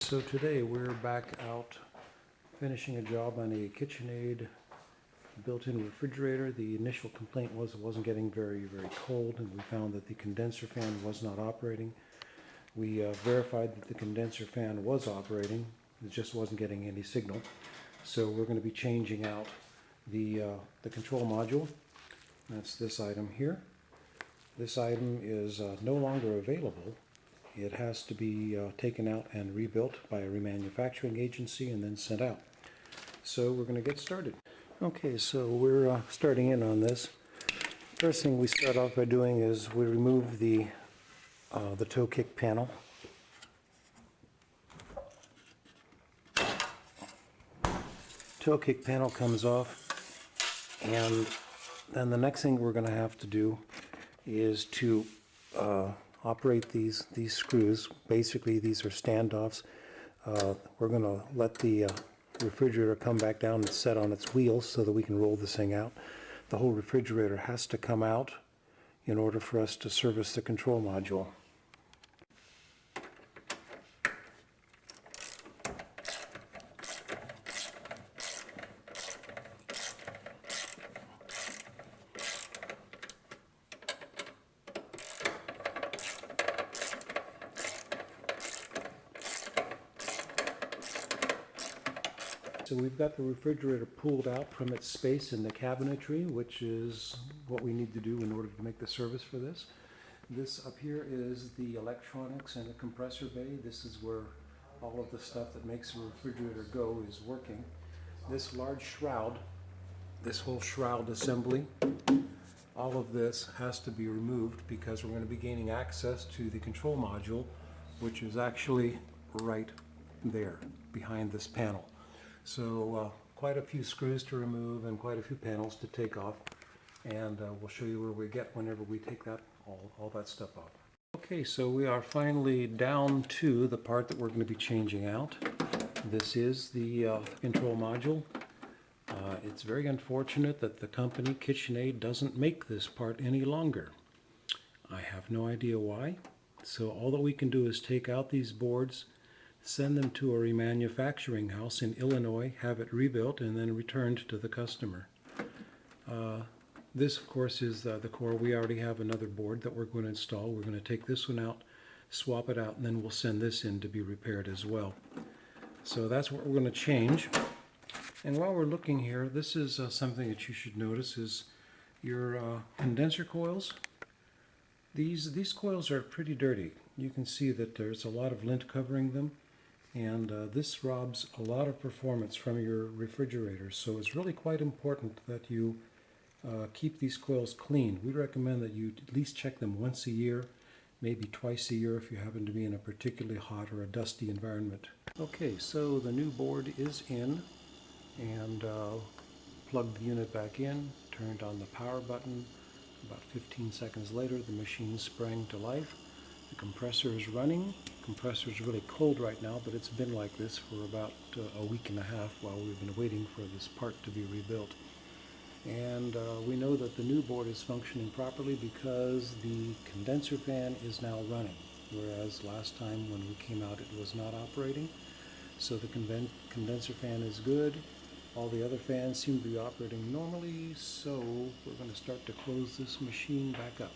So today we're back out finishing a job on a Kitchenaid built-in refrigerator. The initial complaint was it wasn't getting very cold, and we found that the condenser fan was not operating. We verified that the condenser fan was operating, it just wasn't getting any signal. So we're going to be changing out the control module. That's this item here. This item is no longer available. It has to be taken out and rebuilt by a remanufacturing agency and then sent out. So we're going to get started. Okay, so we're starting in on this. First thing we start off by doing is we remove the toe kick panel. Toe kick panel comes off, and then the next thing we're going to have to do is to operate these screws. Basically, these are standoffs. We're going to let the refrigerator come back down and set on its wheels so that we can roll this thing out. The whole refrigerator has to come out in order for us to service the control module. So we've got the refrigerator pulled out from its space in the cabinetry, which is what we need to do in order to make the service for this. This up here is the electronics and the compressor bay. This is where all of the stuff that makes the refrigerator go is working. This large shroud, this whole shroud assembly, all of this has to be removed because we're going to be gaining access to the control module, which is actually right there behind this panel. So quite a few screws to remove and quite a few panels to take off, and we'll show you where we get whenever we take that all that stuff off. Okay, so we are finally down to the part that we're going to be changing out. This is the control module. It's very unfortunate that the company Kitchenaid doesn't make this part any longer. I have no idea why. So all that we can do is take out these boards, send them to a remanufacturing house in Illinois, have it rebuilt, and then returned to the customer. This, of course, is the core. We already have another board that we're going to install. We're going to take this one out, swap it out, and then we'll send this in to be repaired as well. So that's what we're going to change. And while we're looking here, this is something that you should notice is your condenser coils. These coils are pretty dirty. You can see that there's a lot of lint covering them. And this robs a lot of performance from your refrigerator, so it's really quite important that you keep these coils clean. We recommend that you at least check them once a year, maybe twice a year if you happen to be in a particularly hot or a dusty environment. Okay, so the new board is in, and plugged the unit back in, turned on the power button. About 15 seconds later, the machine sprang to life. The compressor is running. The compressor is really cold right now, but it's been like this for about a week and a half while we've been waiting for this part to be rebuilt. And we know that the new board is functioning properly because the condenser fan is now running, whereas last time when we came out it was not operating. So the condenser fan is good. All the other fans seem to be operating normally, so we're going to start to close this machine back up.